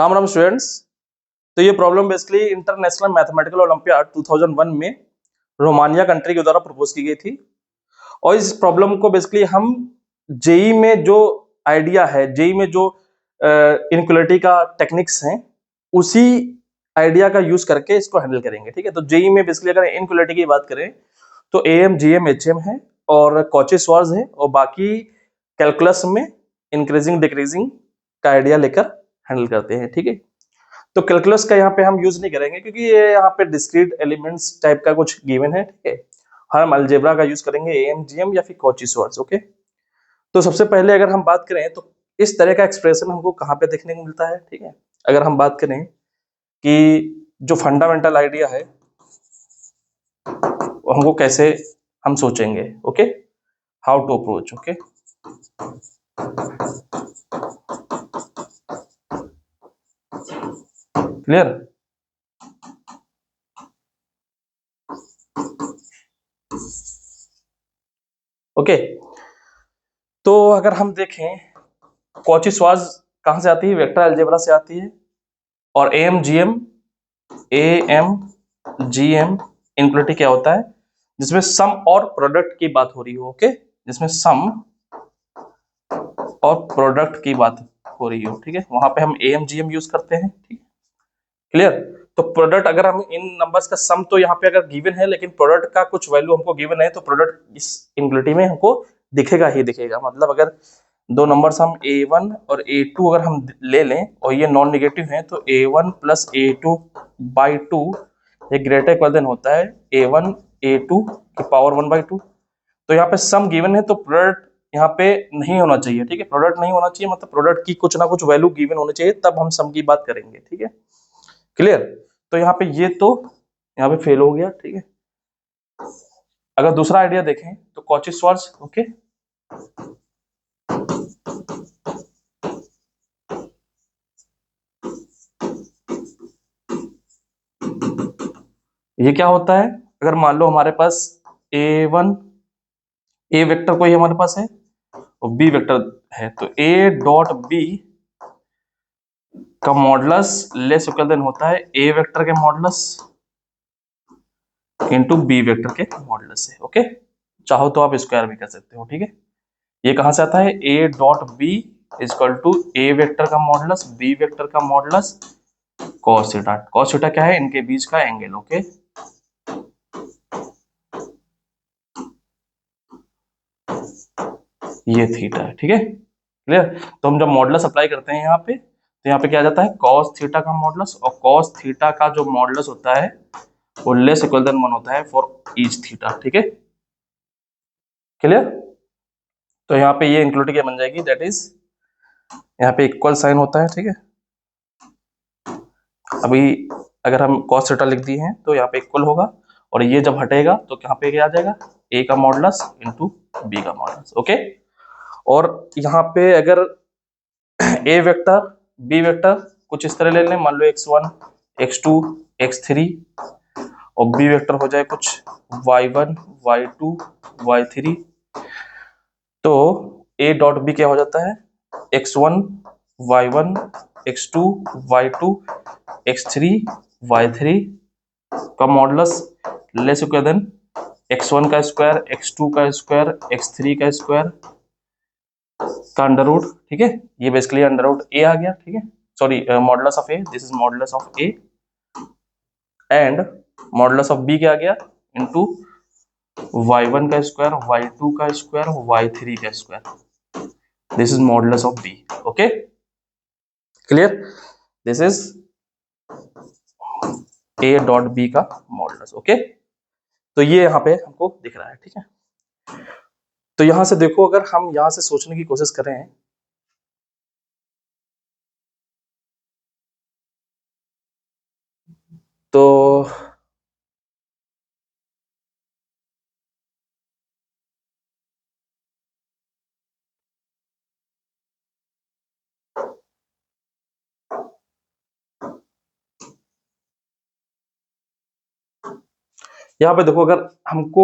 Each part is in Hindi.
राम राम स्टूडेंट्स। तो ये problem basically international mathematical olympiad 2001 में रोमानिया कंट्री के द्वारा प्रपोज की गई थी। और इस प्रॉब्लम को बेसिकली हम जेई में जो आइडिया है, जेई में जो इनक्वलिटी का टेक्निक्स हैं, उसी आइडिया का यूज करके इसको हैंडल करेंगे। ठीक है, तो जेई में बेसिकली अगर इनक्वलिटी की बात करें तो एएम जीएम एचएम है और कॉची श्वार्ट्ज है, और बाकी कैलकुलस में इंक्रीजिंग डिक्रीजिंग का आइडिया लेकर हैंडल करते हैं। ठीक है, तो कैलकुलस का यहाँ पे हम यूज नहीं करेंगे क्योंकि ये यहाँ पे डिस्क्रीट एलिमेंट्स टाइप का कुछ गिवन है। ठीक है, हम अलजेब्रा का यूज करेंगे, एएम जीएम या फिर कॉची श्वार्ट्ज। ओके, तो सबसे पहले अगर हम बात करें तो इस तरह का एक्सप्रेशन हमको कहाँ पे देखने को मिलता है। ठीक है, अगर हम बात करें कि जो फंडामेंटल आइडिया है वो हमको कैसे हम सोचेंगे। Okay, how to approach. Okay, clear. Okay, तो अगर हम देखें कॉची श्वार्ट्ज कहां से आती है, वेक्टर अलजेब्रा से आती है। और एएम जीएम इनक्वलिटी क्या होता है, जिसमें सम और प्रोडक्ट की बात हो रही हो। ओके, जिसमें सम और प्रोडक्ट की बात हो रही हो। ठीक है, वहां पे हम एएम जीएम यूज करते हैं। ठीक है, क्लियर। तो प्रोडक्ट अगर हम इन नंबर्स का सम तो यहाँ पे अगर गिवन है, लेकिन प्रोडक्ट का कुछ वैल्यू हमको गिवन है, तो प्रोडक्ट इस इनक्वलिटी में हमको दिखेगा ही दिखेगा। मतलब अगर दो नंबर्स हम a1 और a2 अगर हम ले लें और ये नॉन नेगेटिव हैं, तो a1 प्लस a2 बाई 2 ये ग्रेटर इक्वल देन होता है a1 a2 की पावर 1/2। तो यहाँ पे सम गिवन है तो प्रोडक्ट यहाँ पे नहीं होना चाहिए। ठीक है, प्रोडक्ट नहीं होना चाहिए, मतलब प्रोडक्ट की कुछ ना कुछ वैल्यू गिवन होनी चाहिए, तब हम सम की बात करेंगे। ठीक है, क्लियर। तो यहाँ पे ये तो यहाँ पे फेल हो गया। ठीक है, अगर दूसरा आइडिया देखें तो कॉची श्वार्ट्ज। ओके, ये क्या होता है, अगर मान लो हमारे पास a1 ए वेक्टर कोई हमारे पास है और बी वेक्टर है, तो a डॉट बी का मॉडुलस लेस इक्वल देन होता है ए वेक्टर के मॉडुलस इनटू बी वेक्टर के मॉडुलस से। ओके, चाहो तो आप स्क्वायर भी कर सकते हो। ठीक है, ये कहां से आता है, a dot B is equal to A vector का मॉडुलस बी वेक्टर का modulus cos theta. cos theta क्या है, इनके बीच का एंगल। ओके, ये थीटा है। ठीक है, क्लियर। तो हम जब मॉडुलस अप्लाई करते हैं यहाँ पे, तो यहाँ पे क्या आ जाता है, cos थीटा का मॉडुलस, और cos थीटा का जो मॉडुलस होता है वो लेस इक्वल देन 1 होता है फॉर ईच थीटा। ठीक है, क्लियर। तो यहाँ पे ये इंक्लूड क्या बन जाएगी, दैट इज यहाँ पे इक्वल साइन होता है। ठीक है, अभी अगर हम cos थीटा लिख दिए हैं तो यहाँ पे इक्वल होगा, और ये जब हटेगा तो यहाँ पे क्या आ जाएगा, a का मॉडुलस इंटू बी का मॉडुलस। ओके, और यहाँ पे अगर ए वेक्टर बी वेक्टर कुछ इस तरह ले लें, मान लो x1 x2 x3, और बी वेक्टर हो जाए कुछ y1 y2 y3, तो a डॉट बी क्या हो जाता है, x1 y1 x2 y2 x3 y3 का modulus less equal then x1 का स्क्वायर x2 का स्क्वायर x3 का स्क्वायर का अंडर रूट। ठीक है, ये बेसिकली अंडर रूट ए आ गया। ठीक है, sorry, modulus of A, this is modulus of A, and modulus of B क्या आ गया, इनटू y1 का स्क्वायर y2 का स्क्वायर y3 का square, this is modulus of B. Okay, clear. This is A dot B का मॉडुलस। ओके, तो ये यहाँ पे हमको दिख रहा है। ठीक है, तो यहां से देखो, अगर हम यहां से सोचने की कोशिश करें तो यहाँ पे देखो, अगर हमको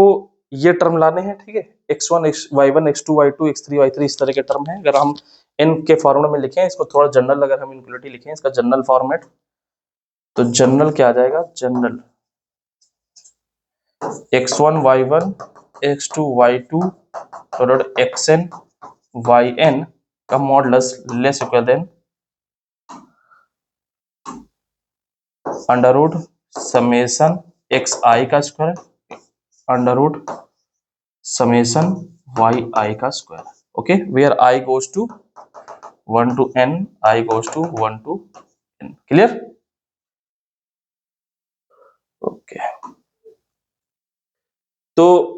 ये टर्म लाने हैं, ठीक है। x1 y1 x2 y2 x3 y3 इस तरह के टर्म है। अगर हम इन के फॉर्मूला में लिखें इसको थोड़ा जनरल, अगर हम इनक्लूडिव लिखें इसका जनरल फॉर्मेट, तो जनरल क्या आ जाएगा, general x1 y1 x2 y2 dot xn yn का modulus less equal than under root summation xi का square under root summation yi का square, okay, where I goes to 1 to n, I goes to 1 to n, clear, okay. तो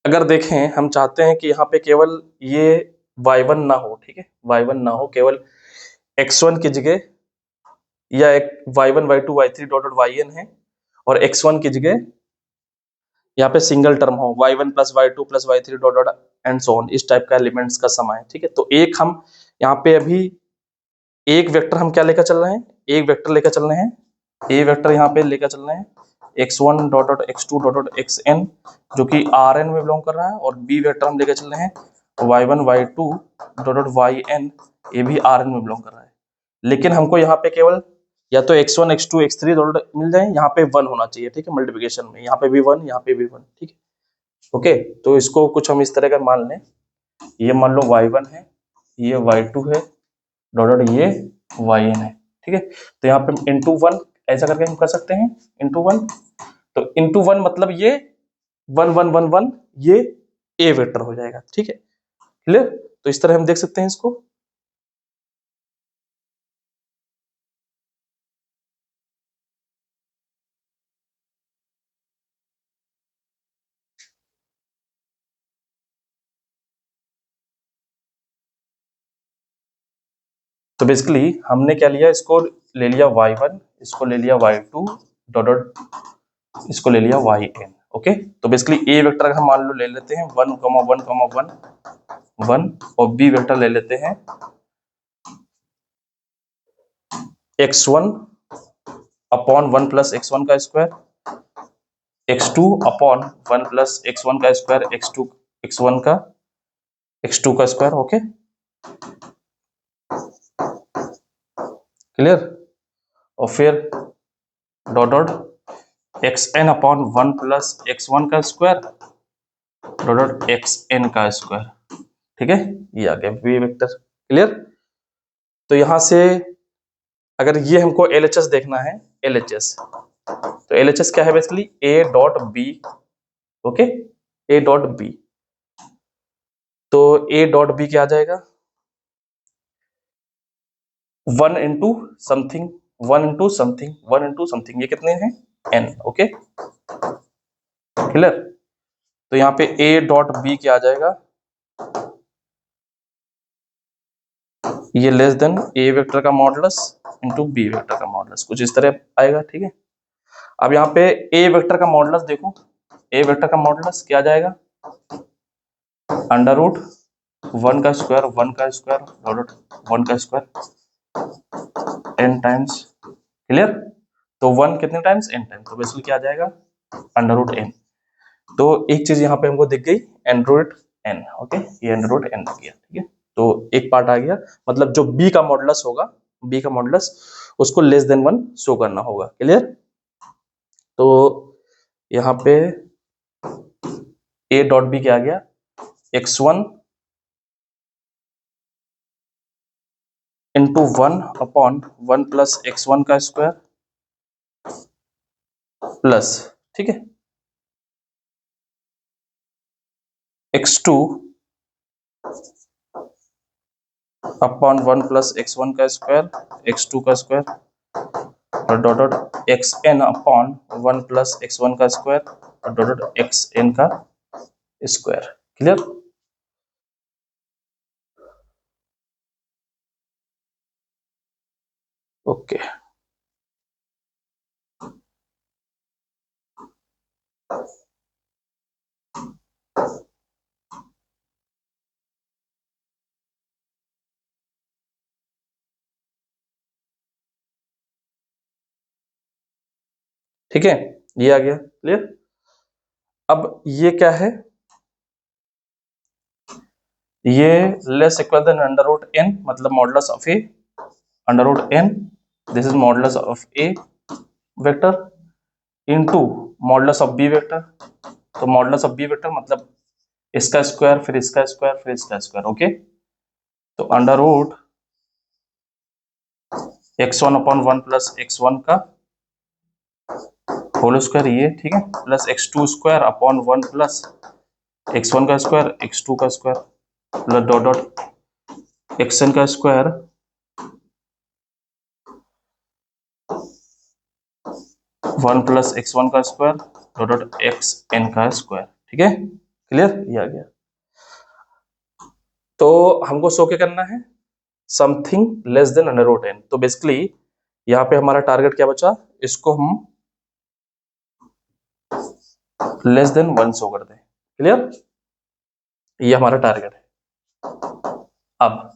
अगर देखें, हम चाहते हैं कि यहाँ पे केवल ये y1 ना हो, ठीक है, y1 ना हो, केवल x1 की जगह, या एक y1 y2 y3 dot dot yn है, और x1 की जगह यहाँ पे सिंगल टर्म हो y1 plus y2 plus y3 dot dot and so on, इस टाइप का एलिमेंट्स का सम है, ठीक है। तो एक हम यहाँ पे अभी एक वेक्टर हम क्या लेकर चल रहे हैं, एक वेक्टर लेकर चल रहे हैं, ए वेक्टर यहाँ पे लेकर चल रहे हैं x1 dot dot x2 dot dot xn जो कि Rn में बिलोंग कर रहा है, और बी वेक्टर हम लेकर चल रहे हैं y1 y2 dot dot yn, ये भी Rn में बिलोंग कर रहा है। लेकिन हमको यहाँ पे केवल या तो x1 x2 x3 डॉट मिल जाए, यहाँ पे 1 होना चाहिए, ठीक है, मल्टीप्लिकेशन में यहाँ पे भी 1, यहाँ पे भी 1, ठीक है, ओके। तो इसको कुछ हम इस तरह का मान लें, ये मान लो y1 है, ये y2 है डॉट डॉट ये yn है, ठीक है। तो यहाँ पे इंटू 1 ऐसा करके हम कर सकते हैं, इंटू 1, तो इंटू 1 मतलब ये 1 1 1 1 ये ए वेक्टर हो जाएगा, ठीक है, क्लियर। तो इस तरह हम देख सकते हैं इसको। तो बेसिकली हमने क्या लिया, इसको ले लिया y1, इसको ले लिया y2 डॉट डॉट, इसको ले लिया yn, ओके। तो बेसिकली ए वेक्टर हम मान लो ले लेते हैं 1 1 1 1, और बी वेक्टर ले लेते हैं x1 अपॉन 1 प्लस x1 का square, x2 upon 1 plus x1 का स्क्वायर, x2 x1 का x2 का स्क्वायर, ओके, क्लियर। और फिर dot dot xn upon 1 plus x1 का स्क्वायर डॉट डॉट xn का स्क्वायर, ठीक है, ये आ गया बी वेक्टर, क्लियर। तो यहां से अगर ये हमको LHS देखना है, LHS, तो LHS क्या है, basically a dot b, okay, a dot b, तो a डॉट b क्या आ जाएगा, 1 into something 1 into something 1 into something, ये कितने हैं n, ओके, क्लियर। तो यहाँ पे a डॉट b क्या आ जाएगा, ये लेस देन a वेक्टर का मॉडुलस इंटू b वेक्टर का मॉडुलस, कुछ इस तरह आएगा, ठीक है। अब यहाँ पे a वेक्टर का मॉडुलस देखो, a वेक्टर का मॉडुलस क्या आ जाएगा, अंडर रूट 1 का स्क्वायर 1 का स्क्वायर डॉट 1 का स्क्वायर n टाइम्स, क्लियर। तो 1 कितने टाइम्स, n टाइम्स, तो बेसिकली क्या आ जाएगा, अंडर रूट n। तो एक चीज यहाँ पे हमको दिख गई, अंडर रूट n, ओके, ये अंडर रूट n दिख गया, ठीक है। तो एक पार्ट आ गया, मतलब जो b का मॉडुलस होगा, b का मॉडुलस उसको लेस देन 1 शो करना होगा, क्लियर। तो यहाँ पे a डॉट b क्या आ गया, x1 into 1 upon 1 plus x1 का स्क्वायर प्लस, ठीक है, x2 अपॉन 1 प्लस x1 का स्क्वायर x2 का square dot dot xn upon 1 plus x1 का स्क्वायर डॉट डॉट xn का स्क्वायर, क्लियर। ओके, ठीक है। ये आ गया, क्लियर। अब ये क्या है, ये less equal than under root n, मतलब modulus of a under root n, this is modulus of a vector into modulus of b vector. तो मॉडुलस ऑफ बी वेक्टर मतलब इसका स्क्वायर फिर इसका स्क्वायर फिर इसका स्क्वायर, ओके। तो under root x1 upon 1 plus x1 का होल स्क्वायर, ये ठीक है, plus x2 square upon 1 plus x1 का स्क्वायर x2 का square plus dot dot xn का स्क्वायर 1 प्लस x1 का स्क्वायर डॉट डॉट xn का स्क्वायर, ठीक है, क्लियर, ये आ गया। तो हमको शो क्या करना है, something less than under root N. तो बेसिकली यहाँ पे हमारा टारगेट क्या बचा, इसको हम लेस देन 1 शो कर दें, क्लियर, ये हमारा टारगेट है अब,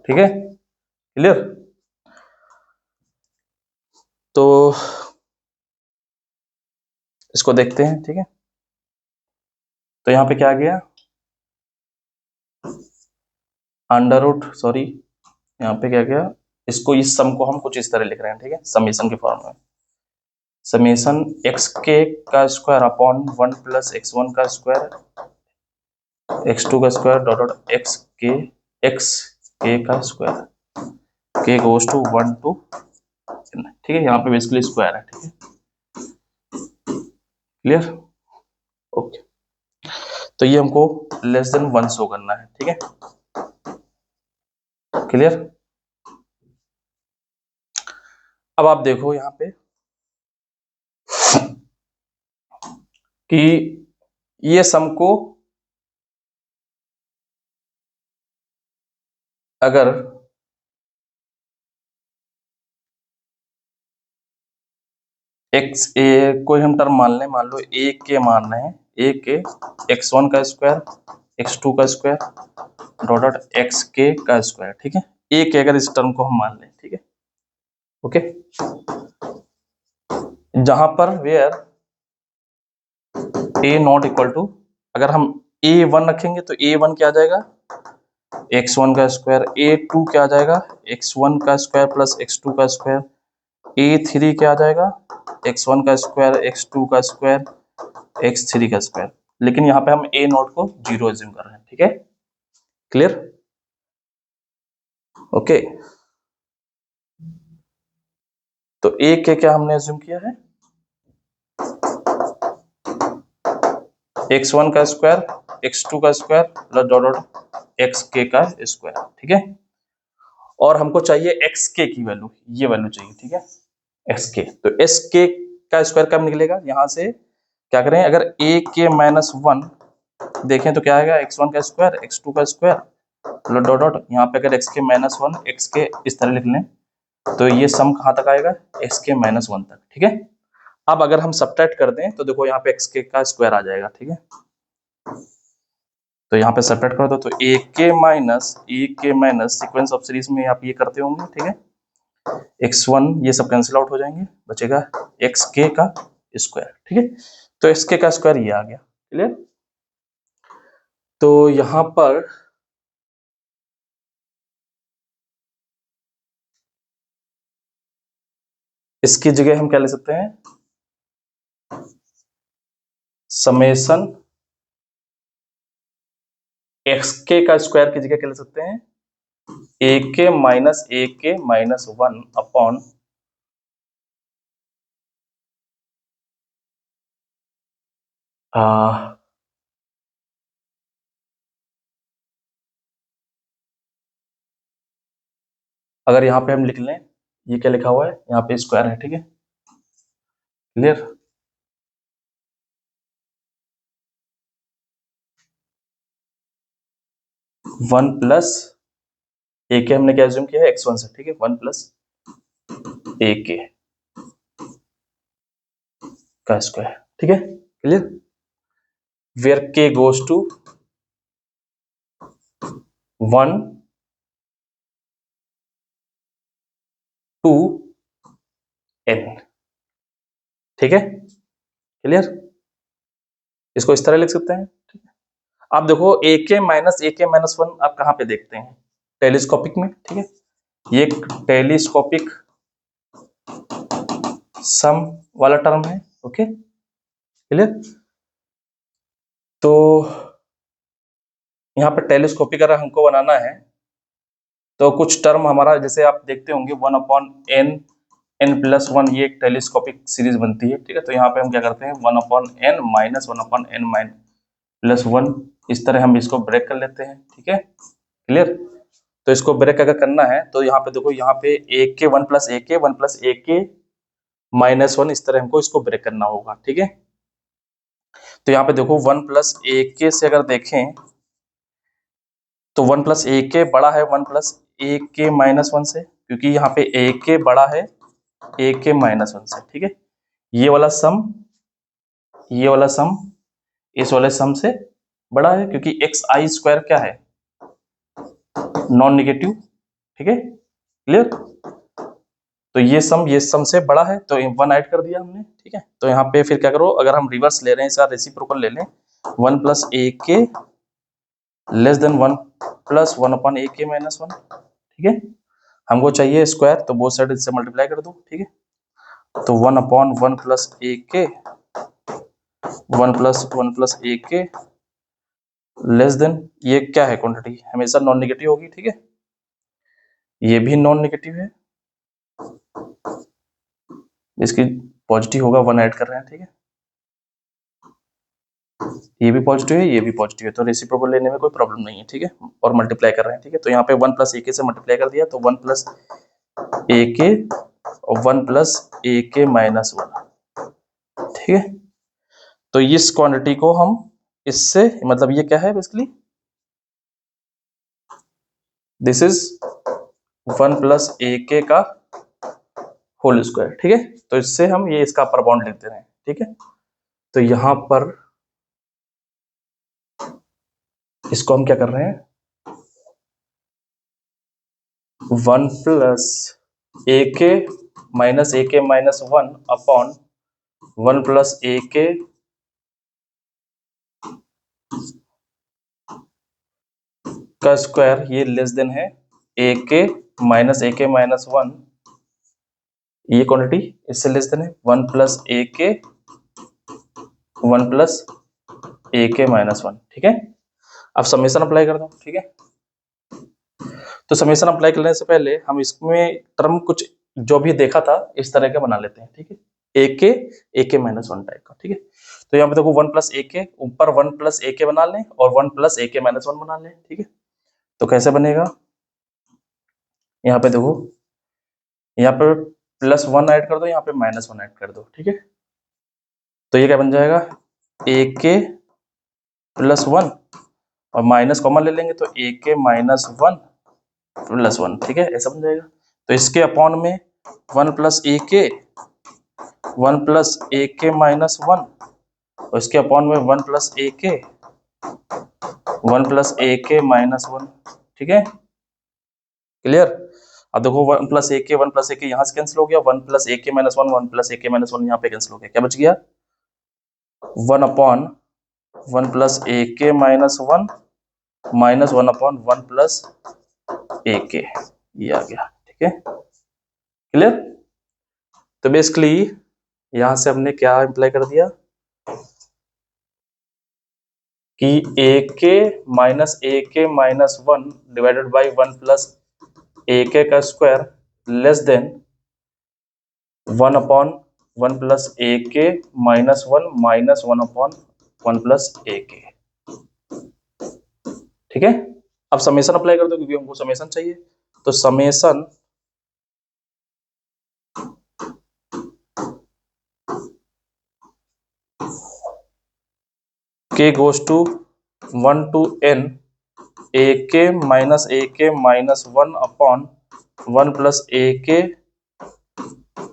ठीक है, क्लियर। तो इसको देखते हैं, ठीक है। तो यहाँ पे क्या आ गया, अंडर रूट, सॉरी यहाँ पे क्या गया, इसको, इस सम को हम कुछ इस तरह लिख रहे हैं, ठीक है, समेशन के फॉर्म में, समेशन एक्स के का स्क्वायर अपॉन 1 प्लस x1 का स्क्वायर x2 का square dot dot x k का स्क्वायर के गोज टू 1 टू, ठीक है, यहाँ पे बेसिकली स्क्वायर है, ठीक है, क्लियर, ओके। तो ये हमको लेस देन 1 शो करना है, ठीक है, क्लियर। अब आप देखो यहाँ पे कि ये सम को अगर एक्स ए कोई हम टर्म मान लें, मान लो ए के मान रहे हैं, ए के x1 का स्क्वायर x2 का square dot dot x k का स्क्वायर, ठीक है, ए के अगर इस टर्म को हम मान लें, ठीक है, ओके, जहां पर where A not equal to, अगर हम a1 रखेंगे तो a1 क्या आ जाएगा, x1 का स्क्वायर, a2 क्या आ जाएगा, x1 का स्क्वायर प्लस x2 का स्क्वायर, a3 क्या आ जाएगा, x1 का स्क्वायर x2 का स्क्वायर x3 का स्क्वायर। लेकिन यहाँ पे हम a नॉट को 0 एज्यूम कर रहे हैं, ठीक है, क्लियर, ओके। तो a के क्या हमने एज्यूम किया है, x1 का स्क्वायर x2 का square plus dot dot x k का स्क्वायर, ठीक है, और हमको चाहिए एक्स के की वैल्यू, ये वैल्यू चाहिए, ठीक है, एक्स के। तो एस के का स्क्वायर कब निकलेगा, यहां से क्या करें, अगर a के माइनस 1 देखें तो क्या आएगा, x1 का स्क्वायर x2 का स्क्वायर प्लस डॉट डॉट, यहाँ पे अगर x के माइनस 1 x के इस तरह लिख लें तो ये सम कहाँ तक आएगा, x के माइनस 1 तक, ठीक है। अब अगर हम सब्ट्रैक्ट कर दें तो देखो यहाँ पे x के का स्क्वायर आ जाएगा, ठीक है, तो यहाँ पे सब्ट्रैक्ट कर दो तो ए के माइनस सीक्वेंस ऑफ सीरीज में आप ये करते होंगे, ठीक है, x1 ये सब कैंसिल आउट हो जाएंगे, बचेगा एक्स के का स्क्वायर, ठीक है। तो एक्स के का स्क्वायर ये आ गया, क्लियर। तो यहां पर इसकी जगह हम क्या ले सकते हैं, समेशन एक्स के का स्क्वायर की जगह क्या ले सकते हैं, ए के माइनस 1 अपॉन अगर यहाँ पे हम लिख लें, ये क्या लिखा हुआ है, यहाँ पे स्क्वायर है, ठीक है, क्लियर। 1 प्लस ए के हमने क्या एज्यूम किया है, x1 से, ठीक है, 1 प्लस ए के का स्क्वायर, ठीक है, क्लियर, वेयर के गोज टू 1 टू n, ठीक है, क्लियर। इसको इस तरह लिख सकते हैं, ठीक है। आप देखो AK-1 आप कहाँ पे देखते हैं, टेलीस्कोपिक में, ठीक है। ये एक टेलीस्कोपिक सम वाला टर्म है, ओके, क्लियर। तो यहाँ पे टेलीस्कोपिक अगर हमको बनाना है तो कुछ टर्म हमारा, जैसे आप देखते होंगे 1/n n+1, ये एक टेलीस्कोपिक सीरीज बनती है, ठीक है। तो यहाँ पे हम क्या करते हैं 1/n माइनस 1/n-1, इस तरह हम इसको ब्रेक कर लेते हैं, ठीक है, क्लियर। तो इसको ब्रेक अगर करना है तो यहाँ पे देखो, यहाँ पे AK1+AK इस तरह हमको इसको ब्रेक करना होगा, ठीक है। तो यहाँ पे देखो 1+AK से अगर देखें तो 1+AK बड़ा है 1+AK-1 से, क्योंकि यहाँ पे AK बड़ा है AK-1 से, ठीक है। ये वाला सम इस वाले सम से बड़ा है, क्योंकि xi² क्या है, नॉन निगेटिव, ठीक है, क्लियर। तो ये सम से बड़ा है, तो 1 ऐड कर दिया हमने, ठीक है। तो यहाँ पे फिर क्या करो, अगर हम रिवर्स ले रहे हैं, इसका रेसिप्रोकल ले लें, 1+AK लेस देन 1+1/AK-1, ठीक है। हमको चाहिए स्क्वायर, तो बोथ साइड इससे मल्टीप्लाई कर दो, ठीक है। तो 1/1+AK 1+1+AK लेस देन, ये क्या है क्वांटिटी, हमेशा नॉन नेगेटिव होगी, ठीक है। ये भी नॉन नेगेटिव है, इसकी पॉजिटिव होगा, 1 ऐड कर रहे हैं, ठीक है। ये भी पॉजिटिव है, ये भी पॉजिटिव है, तो रेसिप्रोकल लेने में कोई प्रॉब्लम नहीं है, ठीक है। और मल्टीप्लाई कर रहे हैं, ठीक है। तो यहाँ पे 1+AK से मल्टीप्लाई कर दिया, तो 1+AK और 1+AK-1, ठीक है। तो इस क्वांटिटी को हम इससे, मतलब ये क्या है बेसिकली, दिस इज 1+AK का होल स्क्वायर, ठीक है। तो इससे हम ये इसका अपर बाउंड लेते हैं, ठीक है। तो यहां पर इसको हम क्या कर रहे हैं, 1+AK-AK-1 अपॉन 1+AK का स्क्वायर, ये लेस देन है AK-AK-1, ये क्वांटिटी इससे लेस देन है 1+AK, ठीक है। अब समेशन अप्लाई कर दो, ठीक है। तो समेशन अप्लाई करने से पहले हम इसमें टर्म कुछ जो भी देखा था इस तरह का बना लेते हैं, ठीक है। AK-AK-1 टाइप का, ठीक है। तो यहाँ पे देखो 1+AK, ऊपर 1+AK बना लें और 1+AK-1 बना लें, ठीक है। तो कैसे बनेगा, यहाँ पे देखो, यहाँ पे +1 ऐड कर दो, यहाँ पे -1 ऐड कर दो, ठीक है। तो ये क्या बन जाएगा, AK+1 और माइनस कॉमन ले लेंगे तो AK-1+1, ठीक है, ऐसा बन जाएगा। तो इसके अपॉन में 1+AK 1+AK-1 और इसके अपॉन में 1+AK 1+AK-1, ठीक है, क्लियर। अब देखो 1+AK यहाँ से कैंसिल हो गया, 1+AK-1 1+AK-1 यहाँ पे कैंसिल हो गया, क्या बच गया 1/1+AK-1 -1/1+AK, ये आ गया, ठीक है, क्लियर। तो बेसिकली यहां से हमने क्या अप्लाई कर दिया कि AK-AK-1 डिवाइडेड बाई 1+AK का square less then 1/1+AK-1 -1/1+AK, ठीक है। अब समेशन अप्लाई कर दो, क्योंकि हमको समेशन चाहिए। तो summation K goes to 1 to n AK-AK-1 upon 1+AK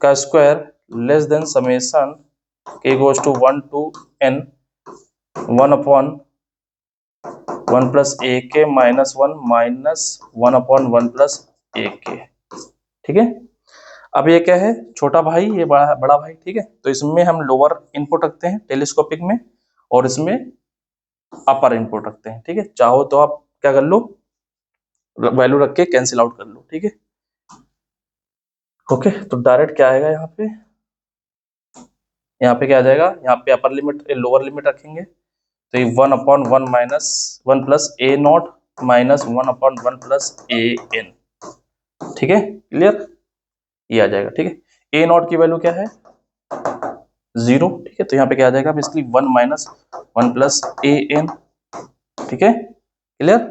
का square less then summation K goes to 1 to n 1 upon 1+AK-1 -1/1+AK, ठीक है। अब ये क्या है, छोटा भाई, ये बड़ा बड़ा भाई, ठीक है। तो इसमें हम लोअर इनपुट रखते हैं टेलीस्कोपिक में, और इसमें अपर इनपुट रखते हैं, ठीक है। चाहो तो आप क्या कर लो, वैल्यू रख के कैंसिल आउट कर लो, ठीक है। ओके, तो डायरेक्ट क्या आएगा यहाँ पे, यहाँ पे क्या आ जाएगा, यहाँ पे अपर लिमिट लोअर लिमिट रखेंगे, तो ये 1/1 minus 1 plus A not minus 1/1 plus A N, ठीक है, क्लियर, ये आ जाएगा, ठीक है। ए नॉट की वैल्यू क्या है, 0, ठीक है। तो यहाँ पे क्या आ जाएगा basically 1 minus 1 plus A N, ठीक है, क्लियर।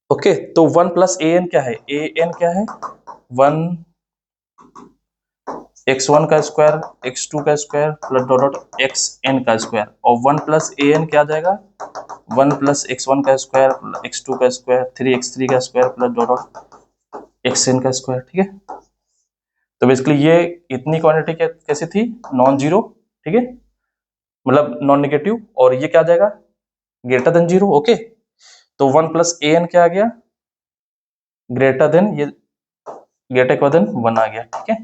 ओके, तो 1 प्लस ए एन क्या है, ए एन क्या है, 1 x1 का स्क्वायर x2 का square plus dot dot X N का स्क्वायर, और 1 प्लस ए एन क्या आ जाएगा, 1 प्लस x1 का स्क्वायर x2 का स्क्वायर 3x3 का square plus dot dot X N का स्क्वायर, ठीक है। तो बेसिकली ये इतनी क्वांटिटी कैसी थी, नॉन जीरो, ठीक है, मतलब नॉन नेगेटिव, और ये क्या आ जाएगा, ग्रेटर देन जीरो, ओके। तो 1 प्लस ए एन क्या आ गया, ग्रेटर देन, ये ग्रेटर देन 1 आ गया, ठीक है,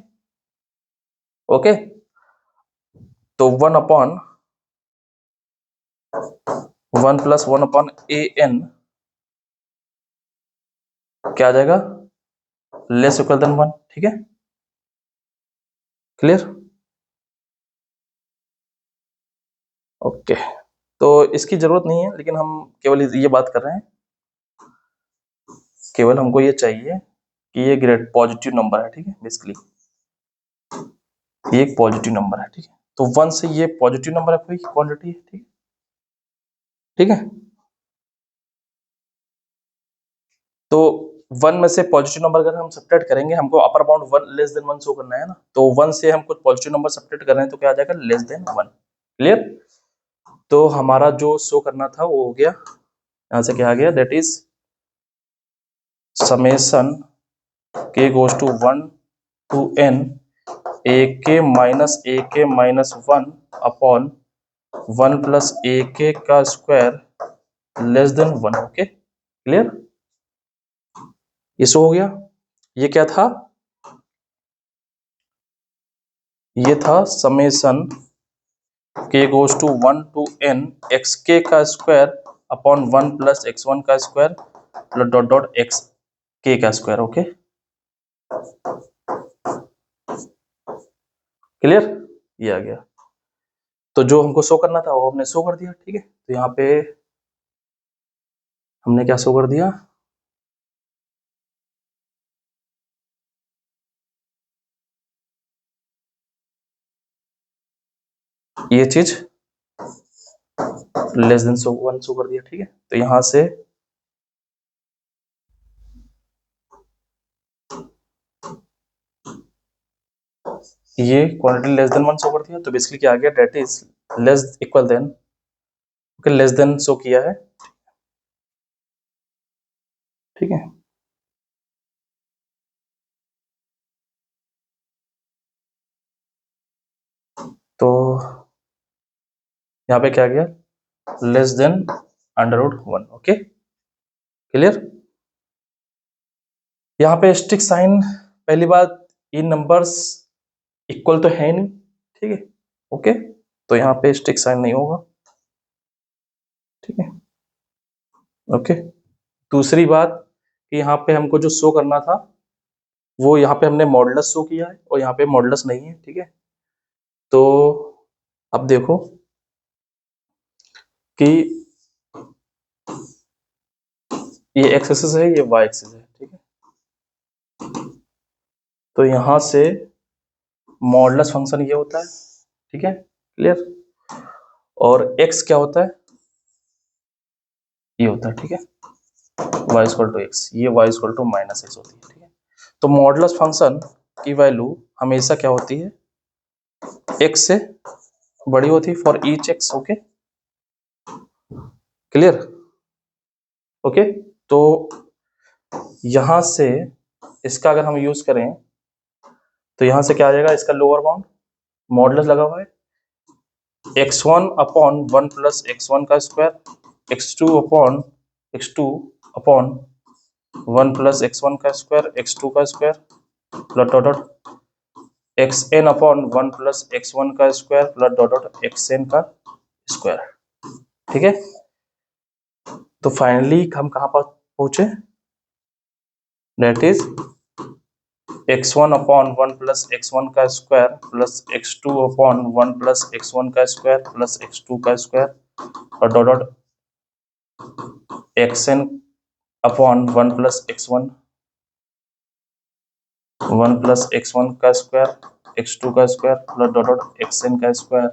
ओके। तो 1 प्लस 1 ए एन क्या आ जाएगा, लेस इक्वल देन 1, ठीक है, क्लियर, ओके। तो इसकी जरूरत नहीं है, लेकिन हम केवल ये बात कर रहे हैं, केवल हमको ये चाहिए कि ये ग्रेड पॉजिटिव नंबर है, ठीक है, बेसिकली ये एक पॉजिटिव नंबर है, ठीक है। तो 1 से ये पॉजिटिव नंबर है, कोई क्वांटिटी है, ठीक है, ठीक है। तो 1 में से पॉजिटिव नंबर अगर हम सब्ट्रैक्ट करेंगे, हमको upper bound 1 less than 1 show करना है ना, तो 1 से हम कुछ पॉजिटिव नंबर सब्ट्रैक्ट कर रहे हैं, तो क्या आ जाएगा, लेस देन 1, क्लियर। तो हमारा जो शो करना था वो हो गया, यहां से क्या आ गया, that is summation k goes to 1 to n a k minus 1 upon 1 plus a k का square less than 1, okay, clear, ये शो हो गया। ये क्या था, ये था summation k goes to 1 to n x k का स्क्वायर अपॉन 1 प्लस x1 का square plus dot dot x k का स्क्वायर, ओके, क्लियर, ये आ गया। तो जो हमको शो करना था वो हमने शो कर दिया, ठीक है। तो यहाँ पे हमने क्या शो कर दिया, ये चीज लेस देन 1 शो कर दिया, ठीक है। तो यहां से ये क्वांटिटी लेस देन 1 शो कर दिया, तो बेसिकली क्या आ गया, that is less equal than, okay, less than show किया है, ठीक है। तो यहाँ पे क्या गया, लेस देन √1, ओके, क्लियर। यहाँ पे स्टिक साइन, पहली बात, ये नंबर्स इक्वल तो है नहीं, ठीक है, ओके, तो यहाँ पे स्टिक साइन नहीं होगा, ठीक है, ओके। दूसरी बात कि यहाँ पे हमको जो शो करना था वो यहाँ पे हमने मॉडुलस शो किया है, और यहाँ पे मॉडुलस नहीं है, ठीक है। तो अब देखो कि ये एक्स एक्सिस है, ये वाई एक्सिस है, ठीक है। तो यहाँ से मॉडुलस फंक्शन ये होता है, ठीक है, क्लियर, और एक्स क्या होता है, ये होता है, ठीक है, y इक्वल टू एक्स, ये y equal to minus X होती है, ठीक है। तो मॉडुलस फंक्शन की वैल्यू हमेशा क्या होती है, x से बड़ी होती है for each x, okay, clear, okay. तो यहां से इसका अगर हम यूज करें, तो यहां से क्या आ जाएगा, इसका लोअर बाउंड मॉडुलस लगा हुआ है x1 अपॉन 1 प्लस x1 का square x2 upon 1 plus x1 का स्क्वायर x2 का square plus dot dot X N upon 1 plus x1 का square plus dot dot X N का स्क्वायर। ठीक है, तो फाइनली हम कहाँ पर पहुंचे, that is x1 upon 1 plus x1 का square plus x2 upon 1 plus x1 का स्क्वायर प्लस x2 का स्क्वायर और dot dot xn upon 1 plus x1 1 plus x1 का स्क्वायर x2 का square plus dot dot xn का square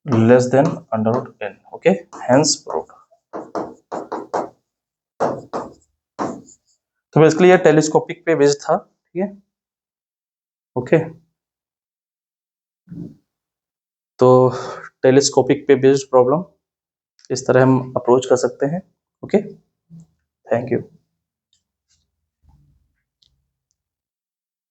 less than under root n। Okay, hence proved. तो बेसिकली ये टेलीस्कोपिक पे बेस्ड था। ठीक है, ओके, तो टेलीस्कोपिक पे बेस्ड प्रॉब्लम इस तरह हम अप्रोच कर सकते हैं। Okay, thank you.